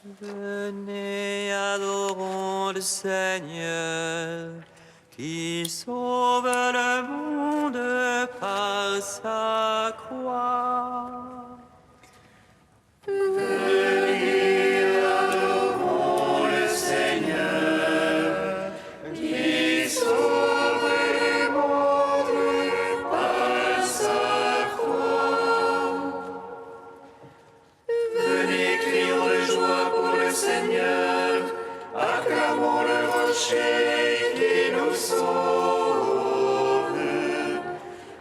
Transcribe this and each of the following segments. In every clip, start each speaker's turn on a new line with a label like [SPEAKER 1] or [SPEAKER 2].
[SPEAKER 1] Venez, adorons le Seigneur, qui sauve le monde par sa croix.
[SPEAKER 2] Venez, adorons le Seigneur, qui sauve le monde par sa croix. Venez, crions de joie pour le Seigneur, acclamons le rocher qui nous sauve.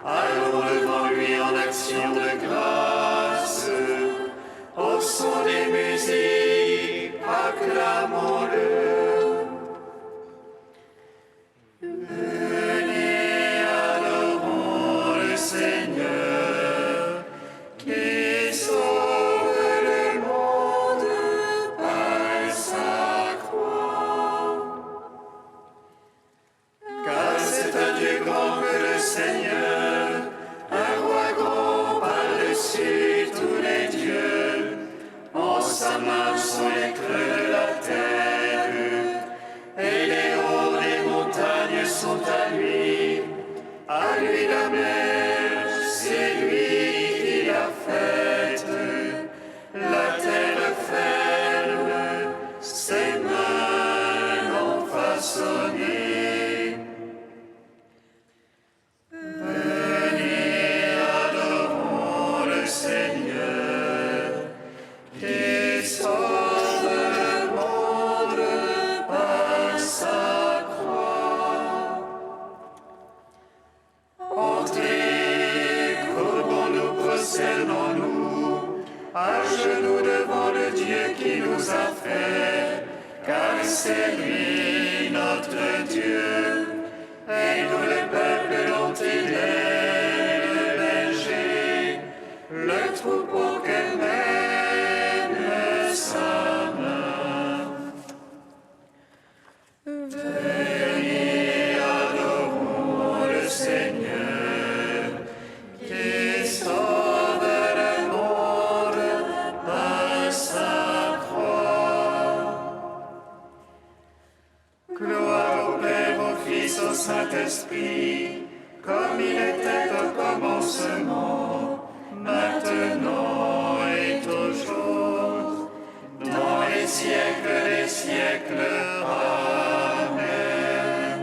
[SPEAKER 2] Allons devant lui en action de grâce, au son des musiques, acclamons-le. Venez, adorons le Seigneur, qui sauve le monde par sa croix. Car c'est un Dieu grand que le Seigneur, un roi grand par-dessus tous les dieux. En sa main sont les creux de la terre, et les hauts des montagnes sont à lui. À lui la mer, c'est lui qui l'a faite. La terre ferme, ses mains l'ont façonnée. Venez, adorons le Seigneur, qui sauve le monde par sa croix. Entrez, courbons-nous, prosternons-nous, à genoux devant le Dieu qui nous a fait, car c'est lui notre Dieu, et nous le peuple dont il est le berger, le troupeau que mène sa main. Venez, adorons le Seigneur, qui sauve le monde par sa croix. Gloire au Père, au Fils, au Saint-Esprit, comme il était au commencement, maintenant et toujours, dans les siècles des siècles. Amen.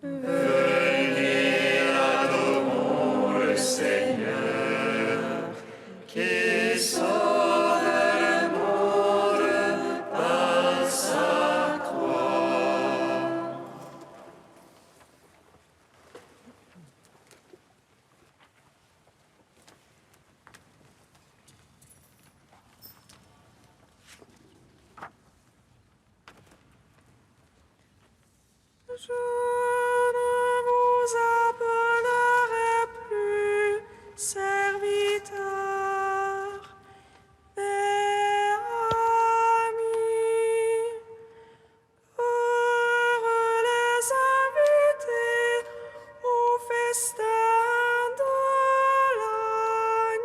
[SPEAKER 2] Venez, adorons le Seigneur, qui sauve le monde par sa croix.
[SPEAKER 1] Je ne vous appellerai plus serviteur, mais ami. Heureux les invités au festin de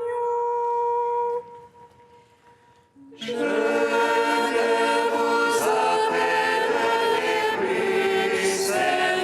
[SPEAKER 1] l'agneau.
[SPEAKER 2] Je ne vous appellerai plus serviteur,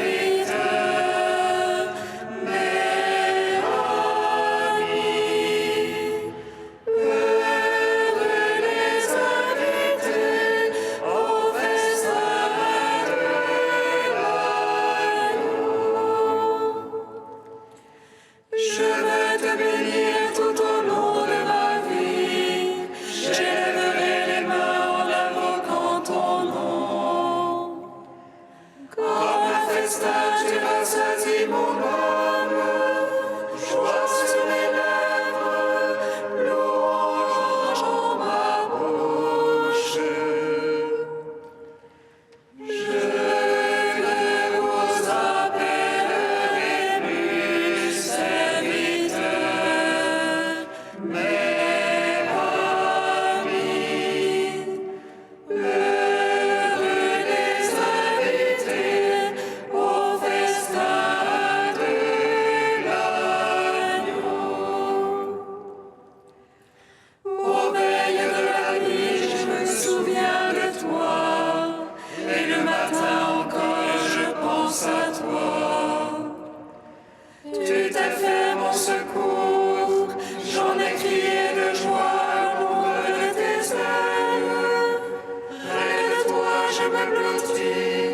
[SPEAKER 2] dit,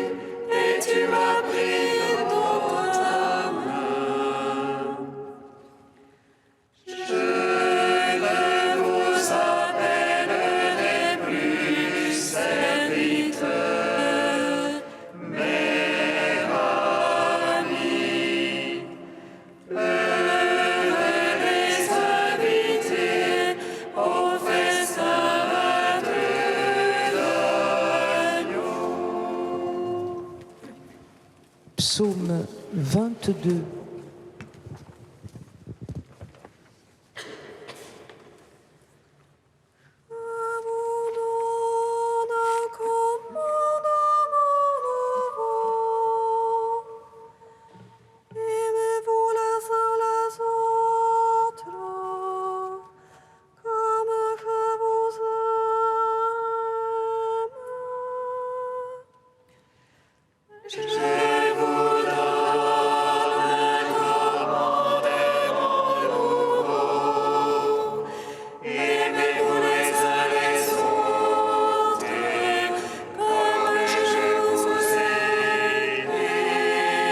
[SPEAKER 2] et tu m'as pris dans ta main. Je ne vous appellerai plus serviteur, mais ami. Heureux les invités au festin de l'agneau.
[SPEAKER 3] Psaume 22.
[SPEAKER 1] Abandonne un commandement nouveau. Aimez-vous les uns les autres, comme je vous aime.
[SPEAKER 2] Je vous donne un commandement nouveau. Aimez-vous les uns les autres, comme je vous ai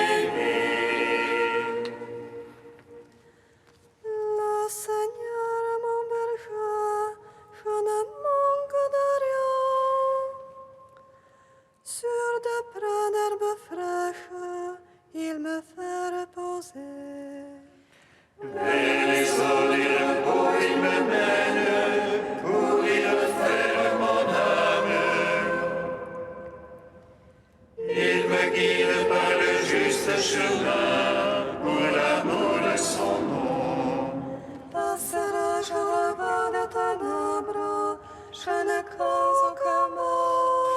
[SPEAKER 2] aimé.
[SPEAKER 1] Le Seigneur est mon berger, je ne manque de rien. Sur de près d'herbes fraîches, il me fait reposer.
[SPEAKER 2] Vers les eaux du repos, il me mène, pour y refaire mon âme. Il me guide par le juste chemin, pour l'amour de son nom.
[SPEAKER 1] Passerai-je au rebord des ténèbres, je ne crains aucun mal.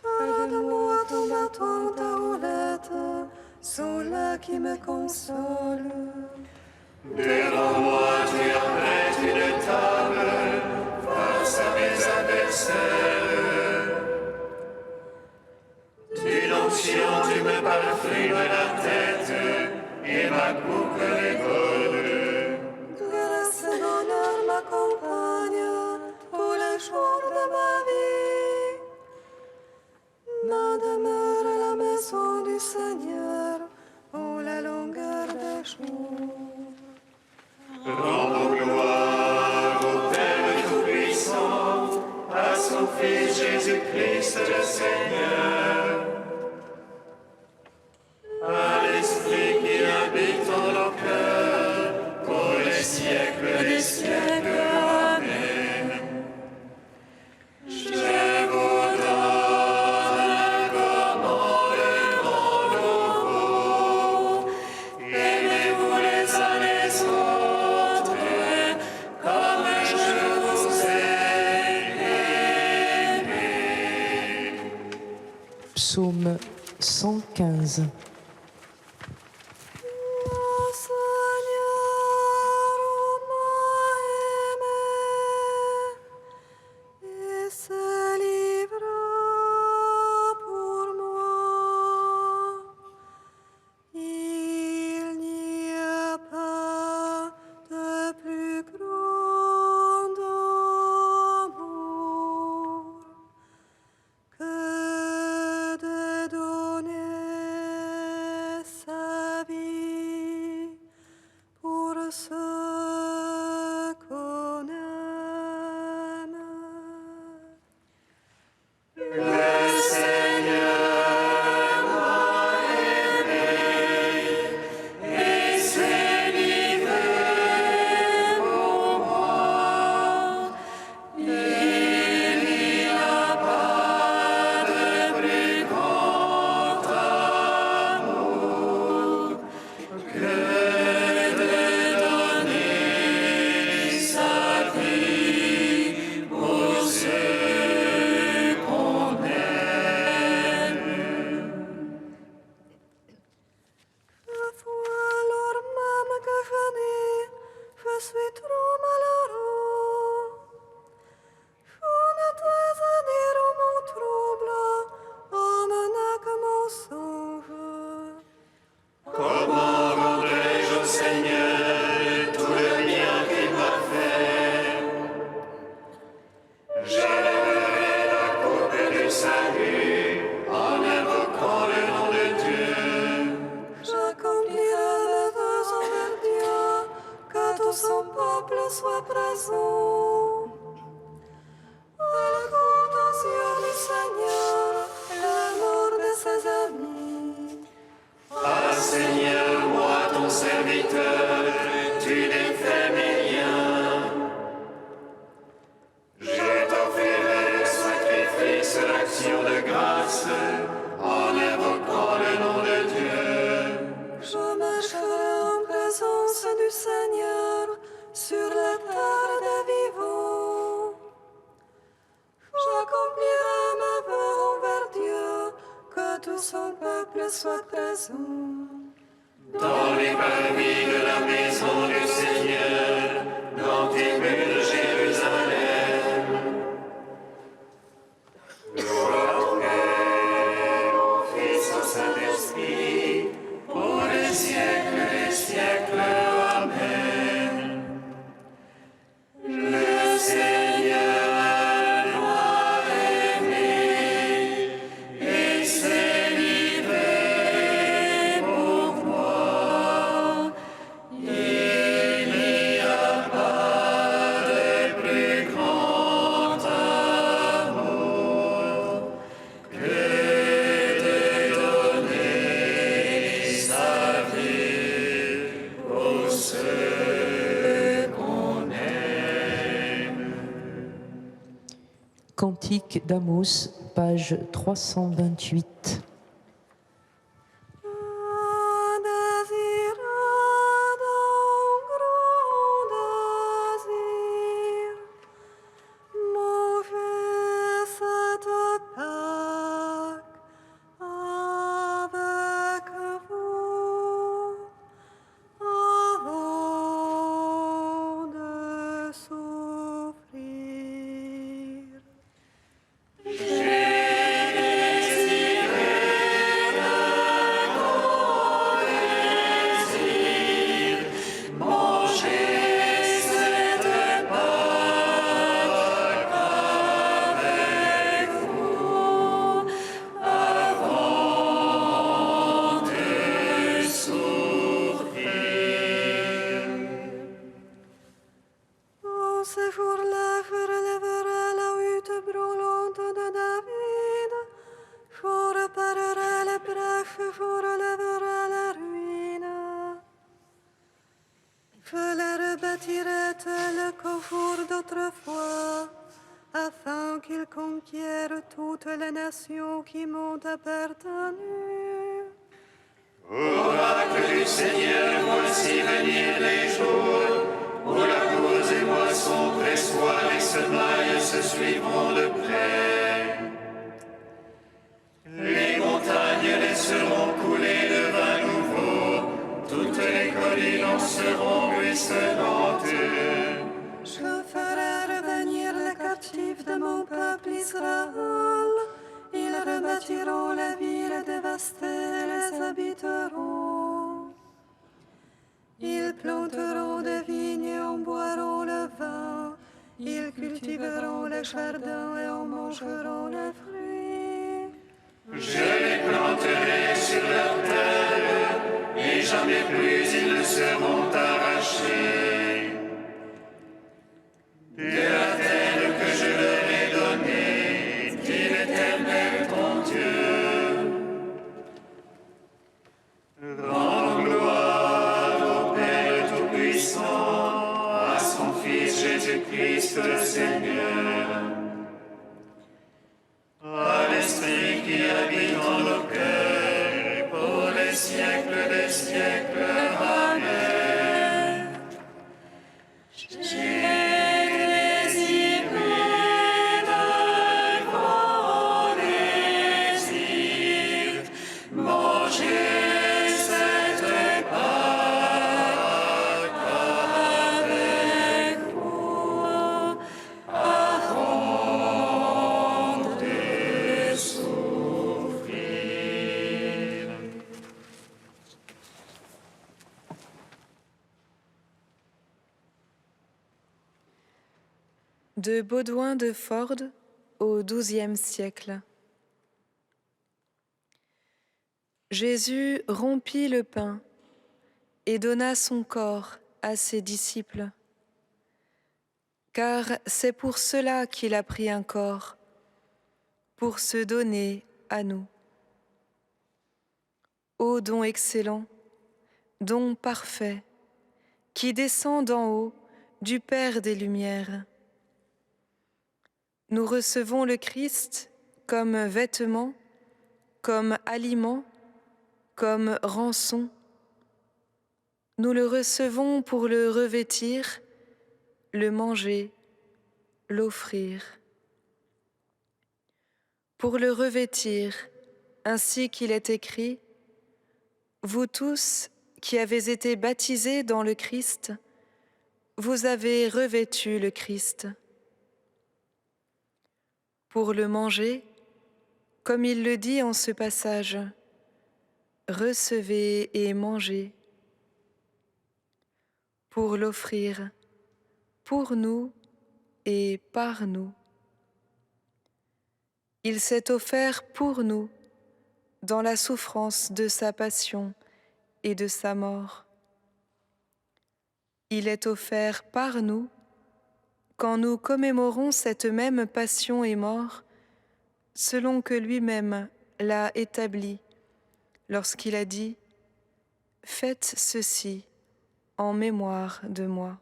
[SPEAKER 1] Près de moi ton bâton, ta roulette, sont là qui me consolent.
[SPEAKER 2] Devant moi, tu as prête une table, face à mes adversaires. D'une onction, tu me parfumes la tête, et ma coupe déborde.
[SPEAKER 1] Grâce et bonheur m'accompagnent tous les jours de ma vie. Ma demeure est la maison du Seigneur pour la longueur des jours.
[SPEAKER 2] Rendons gloire au Père Tout-Puissant, à son Fils Jésus-Christ le Seigneur, à l'Esprit qui habite en nos cœurs, pour les siècles des siècles. Amen. Je vous donne un commandement nouveau. Aimez-vous les uns les autres, comme je vous ai aimé.
[SPEAKER 3] Psaume 115.
[SPEAKER 1] Le Seigneur m'a aimé et se livra pour moi. Il n'y a pas de plus grand amour que de donner présent. À la contention du Seigneur, la mort de ses amis.
[SPEAKER 2] Ah Seigneur, moi ton serviteur, tu n'es fait mes liens. Je t'offrirai le sacrifice, l'action de grâce, en invoquant le nom de Dieu.
[SPEAKER 1] Je marcherai en présence du Seigneur sur la terre des vivants. J'accomplirai ma voix envers Dieu, que tout son peuple soit présent.
[SPEAKER 2] Dans les parvis de la maison du Seigneur, dans tes murs, Jérusalem. Gloire au Père, au Fils, au Saint-Esprit, pour les siècles des siècles. Amen. Le Seigneur m'a aimé et s'est livré pour moi. Il n'y a pas de plus grand amour que de donner sa vie pour ceux qu'on aime.
[SPEAKER 3] Cantique d'Amos, page 328.
[SPEAKER 1] Ce jour-là, je relèverai la hutte brûlante de David. Je réparerai les brèches, je relèverai la ruine. Je les rebâtirai tel qu'au jour d'autrefois, afin qu'ils conquièrent toutes les nations qui m'ont appartenu.
[SPEAKER 2] Oracle du Seigneur, voici venir les jours où la cause et moisson pressoir et semailles se suivront de près. Les montagnes laisseront couler le vin nouveau, toutes les collines en seront ruisselantes.
[SPEAKER 1] Je ferai revenir les captifs de mon peuple Israël. Ils rebâtiront les villes dévastées et les habiteront. Ils planteront des vignes et en boiront le vin. Ils cultiveront les jardins et en mangeront les fruits.
[SPEAKER 2] Je les planterai sur leur terre, et jamais plus ils ne seront arrachés. De la terre que je leur ai donnée, dit l'Éternel ton Dieu. Rends gloire au Père Tout-Puissant, à son Fils Jésus-Christ le Seigneur, à l'Esprit qui habite en nos cœurs, pour les siècles des siècles. Amen. J'ai désiré d'un grand désir, manger cette Pâque avec vous, avant de souffrir.
[SPEAKER 4] De Baudouin de Ford au XIIe siècle. Jésus rompit le pain et donna son corps à ses disciples. car c'est pour cela qu'il a pris un corps, pour se donner à nous. Ô don excellent, don parfait, qui descend d'en haut du Père des Lumières. Nous recevons le Christ comme vêtement, comme aliment, comme rançon. Nous le recevons pour le revêtir, le manger, l'offrir. Pour le revêtir, ainsi qu'il est écrit, vous tous qui avez été baptisés dans le Christ, vous avez revêtu le Christ. Pour le manger, comme il le dit en ce passage, recevez et mangez. Pour l'offrir, pour nous et par nous. Il s'est offert pour nous dans la souffrance de sa passion et de sa mort. Il est offert par nous quand nous commémorons cette même passion et mort, selon que lui-même l'a établi lorsqu'il a dit « Faites ceci en mémoire de moi ».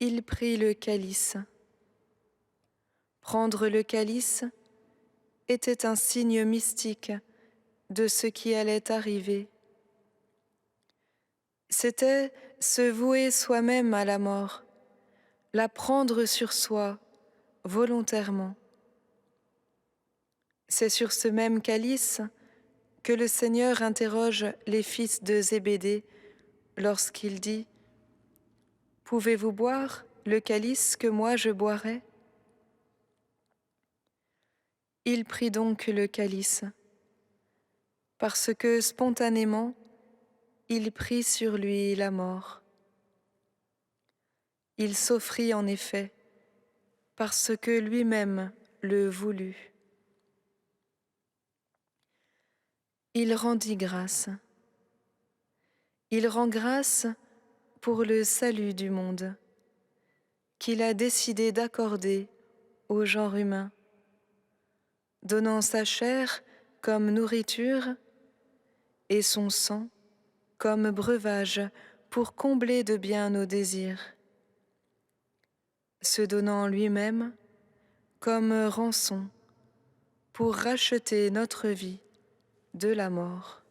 [SPEAKER 4] Il prit le calice. Prendre le calice était un signe mystique de ce qui allait arriver. C'était se vouer soi-même à la mort, la prendre sur soi volontairement. C'est sur ce même calice que le Seigneur interroge les fils de Zébédée lorsqu'il dit « Pouvez-vous boire le calice que moi je boirai ?» Il prit donc le calice, parce que spontanément, il prit sur lui la mort. Il s'offrit en effet, parce que lui-même le voulut. Il rendit grâce. Il rend grâce pour le salut du monde, qu'il a décidé d'accorder au genre humain, donnant sa chair comme nourriture et son sang comme breuvage pour combler de bien nos désirs, se donnant lui-même comme rançon pour racheter notre vie de la mort.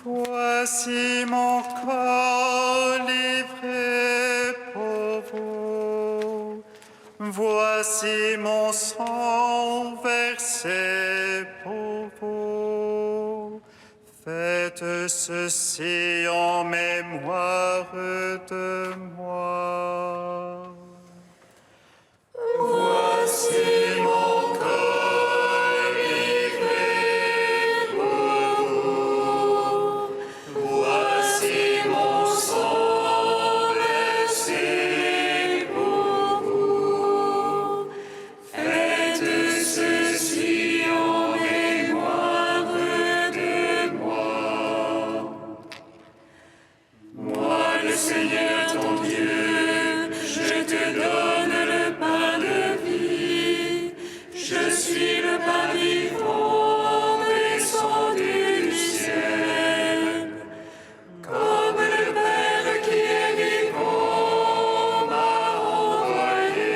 [SPEAKER 2] Voici mon corps livré pour vous. Voici mon sang versé pour vous. ceci en mémoire de moi. Voici mon corps livré pour vous. Voici mon sang versé pour vous. Faites ceci en mémoire de moi. Moi, le Seigneur ton Dieu, je te donne le pain de vie. Je suis le pain vivant descendu du ciel. Comme le Père qui est vivant m'a envoyé,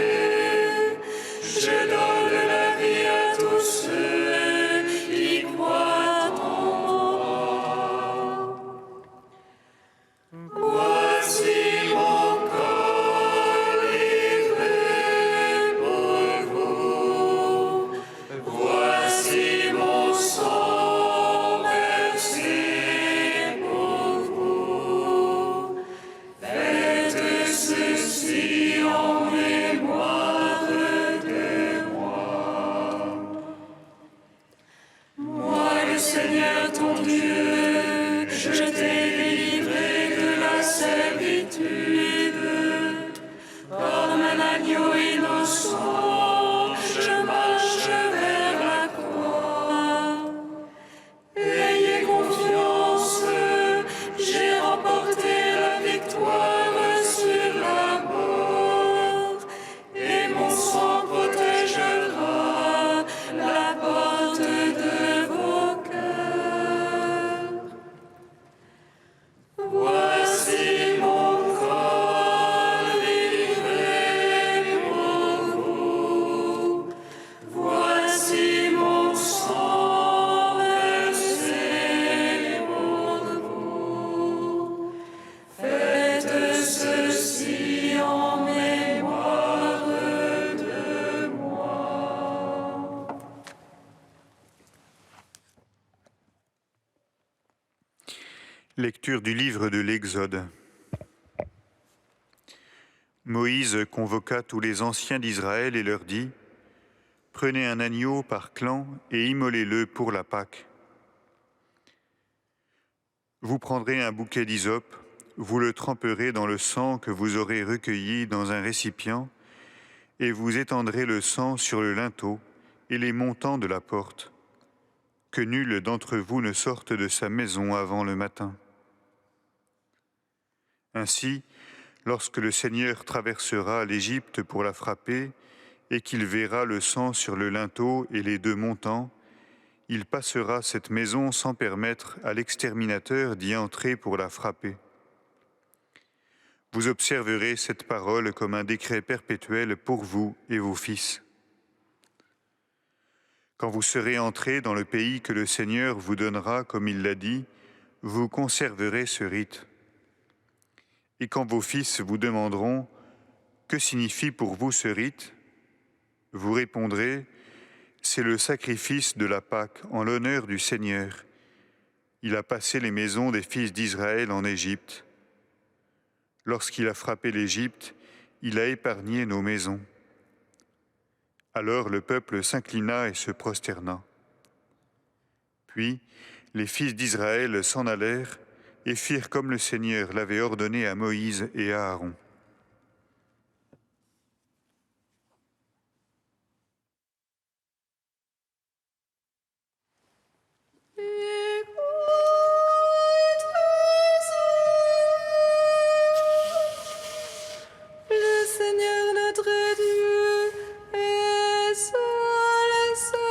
[SPEAKER 2] je donne la vie à tous ceux qui croient en moi. Voici mon corps livré pour vous. Voici mon sang versé pour vous. Faites ceci en mémoire de moi. Moi, le Seigneur ton Dieu, je t'ai délivré de la servitude. Comme un agneau innocent, je marche vers la croix. Ayez confiance, j'ai remporté la victoire sur la mort, et mon sang protégera la porte de vos cœurs. Voici mon corps livré pour vous. Voici mon sang versé pour vous. Faites ceci en mémoire de moi.
[SPEAKER 5] Lecture du livre de l'Exode. Moïse convoqua tous les anciens d'Israël et leur dit : « Prenez un agneau par clan et immolez-le pour la Pâque. Vous prendrez un bouquet d'hysope, vous le tremperez dans le sang que vous aurez recueilli dans un récipient, et vous étendrez le sang sur le linteau et les montants de la porte, que nul d'entre vous ne sorte de sa maison avant le matin. Ainsi, lorsque le Seigneur traversera l'Égypte pour la frapper, et qu'il verra le sang sur le linteau et les deux montants, il passera cette maison sans permettre à l'exterminateur d'y entrer pour la frapper. Vous observerez cette parole comme un décret perpétuel pour vous et vos fils. Quand vous serez entrés dans le pays que le Seigneur vous donnera, comme il l'a dit, vous conserverez ce rite. Et quand vos fils vous demanderont « Que signifie pour vous ce rite ?» vous répondrez « C'est le sacrifice de la Pâque en l'honneur du Seigneur. Il a passé les maisons des fils d'Israël en Égypte. Lorsqu'il a frappé l'Égypte, il a épargné nos maisons. » Alors le peuple s'inclina et se prosterna. Puis les fils d'Israël s'en allèrent et firent comme le Seigneur l'avait ordonné à Moïse et à Aaron.
[SPEAKER 1] Le Seigneur notre Dieu est seul Seigneur.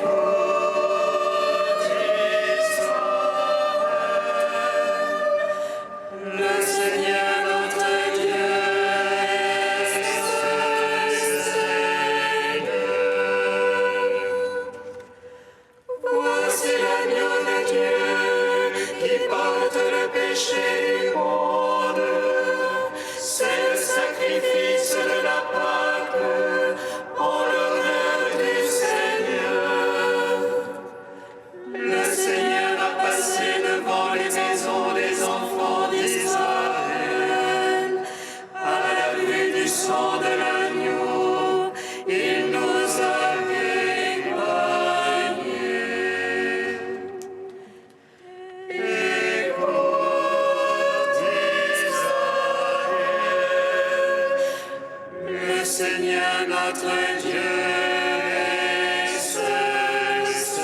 [SPEAKER 1] Écoute Israël.
[SPEAKER 2] notre Dieu est seul Seigneur.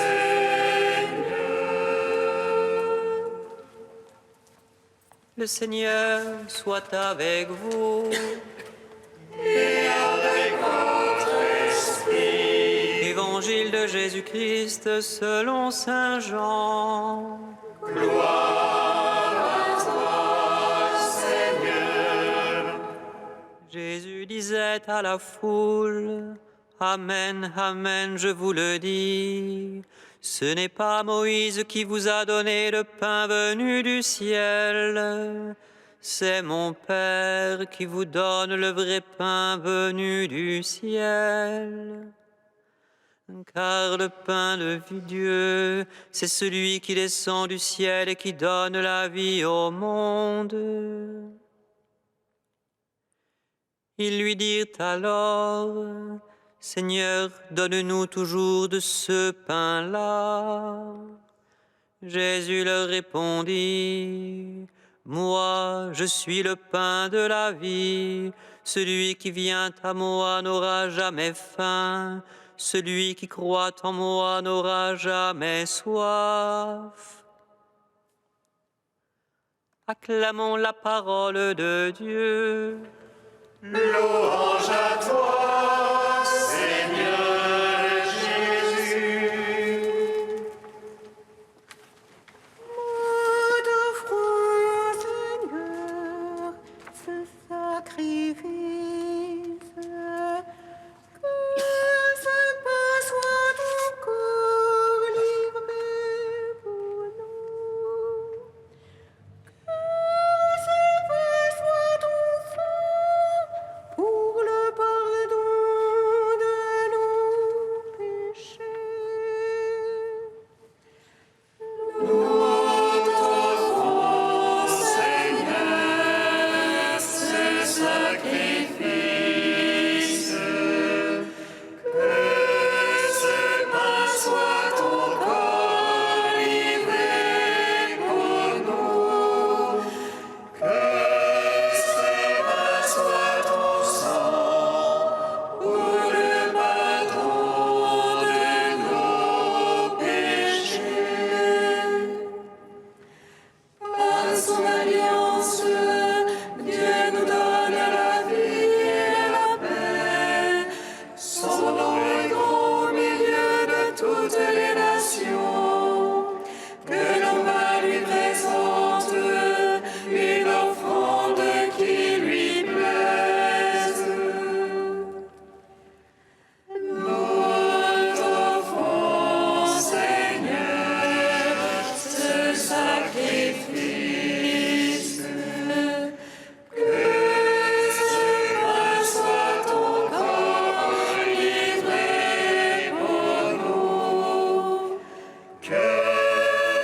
[SPEAKER 6] Le Seigneur soit avec vous.
[SPEAKER 2] Et avec votre esprit.
[SPEAKER 6] Évangile de Jésus-Christ selon Saint Jean.
[SPEAKER 2] Gloire à toi, Seigneur.
[SPEAKER 6] Jésus disait à la foule, « Amen, Amen, je vous le dis, ce n'est pas Moïse qui vous a donné le pain venu du ciel, c'est mon Père qui vous donne le vrai pain venu du ciel. Car le pain de Dieu, c'est celui qui descend du ciel et qui donne la vie au monde. » Ils lui dirent alors, « Seigneur, donne-nous toujours de ce pain-là. » Jésus leur répondit, « Moi, je suis le pain de la vie. Celui qui vient à moi n'aura jamais faim. Celui qui croit en moi n'aura jamais soif. » Acclamons la parole de Dieu.
[SPEAKER 2] Louange à toi, Seigneur Jésus.
[SPEAKER 1] Moi t'offre, Seigneur, ce sacrifice. Que ce pain soit ton corps livré pour nous. Que ce pain soit ton sang pour le pardon de nos péchés.
[SPEAKER 2] Nous t'offrons, Seigneur, ce sacrifice. Que ce pain soit ton corps livré pour nous. Que ce pain soit ton sang pour le pardon de nos péchés. Par son alliance, Dieu nous donne la vie et la paix. Son nom est grand au milieu de toutes les nations. Que l'on va lui présente une offrande qui lui plaise. Nous t'offrons, Seigneur, ce sacrifice. Que ce pain soit ton corps livré pour nous. Que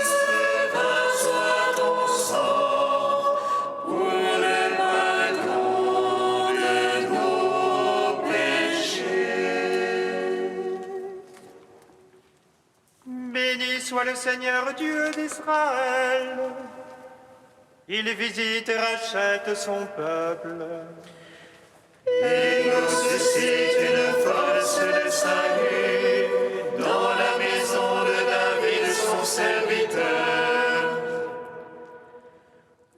[SPEAKER 2] ce pain soit ton sang pour le pardon de nos péchés.
[SPEAKER 7] Béni soit le Seigneur Dieu d'Israël. Il visite et rachète son peuple.
[SPEAKER 2] Il nous suscite une force de salut dans la maison de David, son serviteur.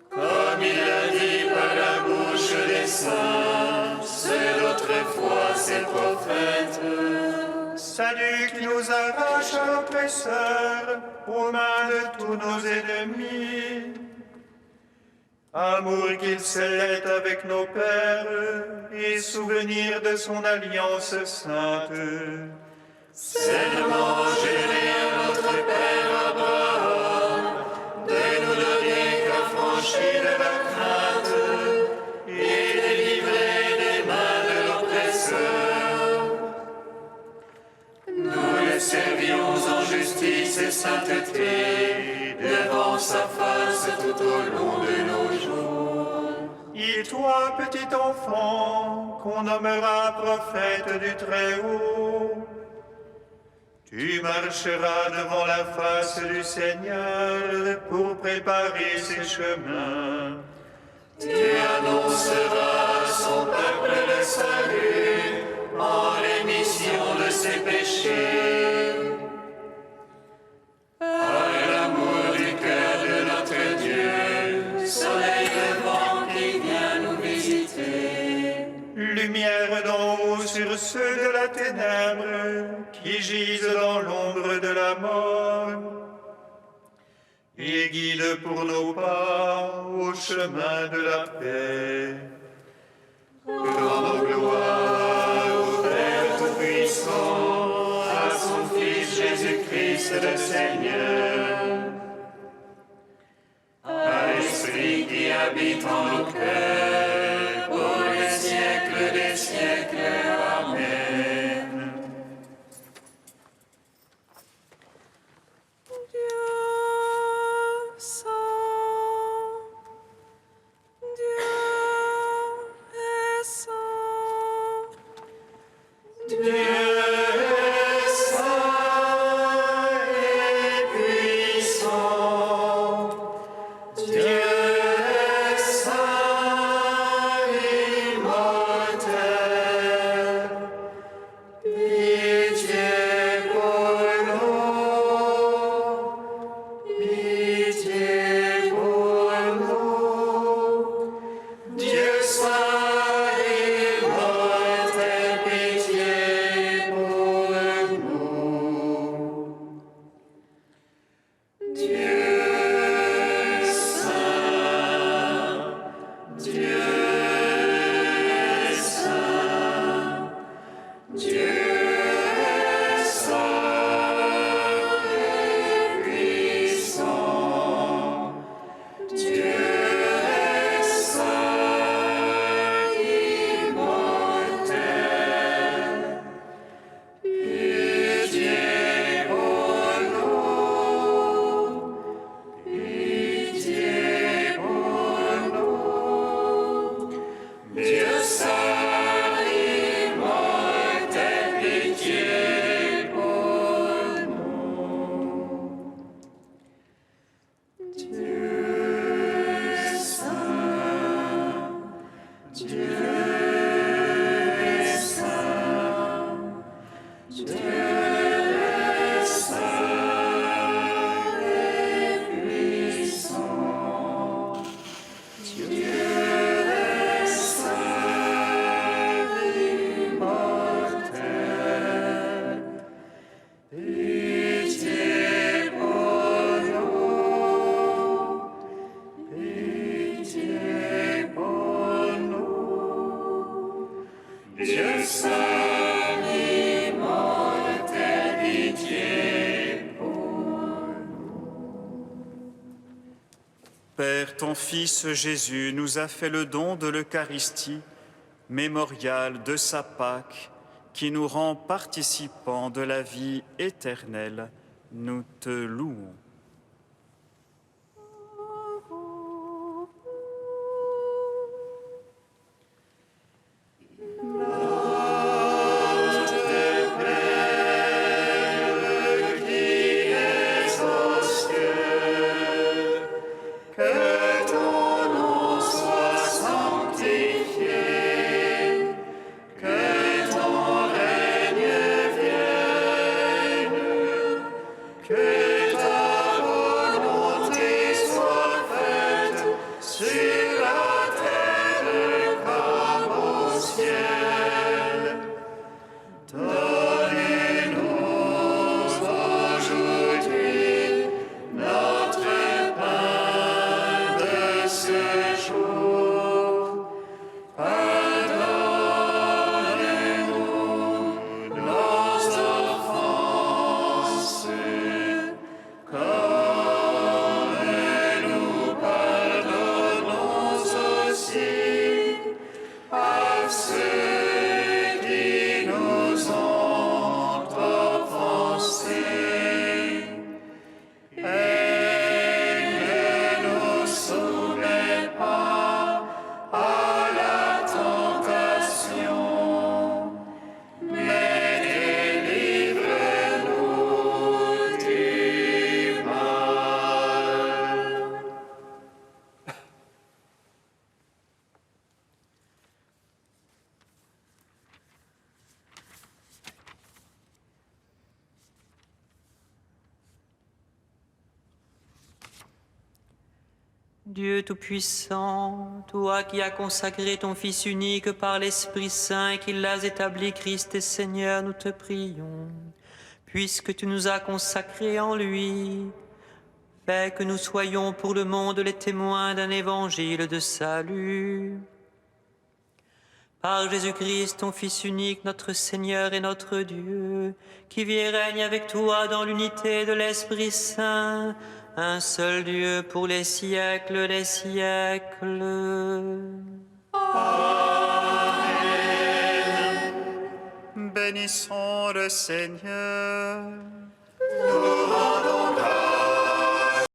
[SPEAKER 2] Comme il l'a dit par la bouche des saints, ceux d'autrefois ses prophètes.
[SPEAKER 7] Salut qui nous arrache à l'oppresseur, aux mains de tous nos ennemis. Amour qu'il scellait avec nos pères, et souvenir de son alliance sainte.
[SPEAKER 2] Seulement juré à notre Père Abraham de nous donner qu'affranchis de la crainte et délivrés des mains de l'oppresseur. Nous le servions en justice et sainteté devant sa face tout au long de nos jours.
[SPEAKER 7] Et toi, petit enfant, qu'on nommera prophète du Très-Haut, tu marcheras devant la face du Seigneur pour préparer ses chemins.
[SPEAKER 2] Tu annonceras à son peuple le salut, en rémission de ses péchés. À l'amour du cœur de notre Dieu, soleil levant qui vient nous visiter.
[SPEAKER 7] Lumière d'en haut sur ceux de la ténèbre, qui gisent dans l'ombre de la mort. Et guide pour nos pas au chemin de la paix.
[SPEAKER 2] Rendons gloire au Père Tout-Puissant, à son Fils Jésus-Christ le Seigneur, à l'Esprit qui habite en nos cœurs, pour les siècles des siècles. Amen.
[SPEAKER 1] Dieu saint, Dieu est saint,
[SPEAKER 7] Dieu est saint et puissant. Dieu est saint et immortel. Pitié pour nous. Pitié pour nous. Dieu saint et immortel, pitié pour nous. Dieu saint, Dieu est saint, Dieu est saint et puissant. Dieu est saint, immortel. Pitié pour nous. Pitié pour nous. Dieu saint, immortel, pitié pour nous. Dieu saint, Dieu est saint, Dieu est saint et puissant. Dieu est saint, immortel. Pitié pour nous. Pitié pour nous. Dieu saint, immortel, pitié pour nous.
[SPEAKER 8] Père, ton Fils Jésus nous a fait le don de l'Eucharistie, mémorial de sa Pâque, qui nous rend participants de la vie éternelle. Nous te louons.
[SPEAKER 2] Que ton nom soit sanctifié, que ton règne vienne, que ta
[SPEAKER 6] Dieu Tout-Puissant, toi qui as consacré ton Fils unique par l'Esprit Saint et qui l'as établi Christ et Seigneur, nous te prions, puisque tu nous as consacrés en lui, fais que nous soyons pour le monde les témoins d'un évangile de salut. Par Jésus-Christ, ton Fils unique, notre Seigneur et notre Dieu, qui vit et règne avec toi dans l'unité de l'Esprit Saint, un seul Dieu pour les siècles des siècles.
[SPEAKER 8] Bénissons le Seigneur.
[SPEAKER 2] Nous rendons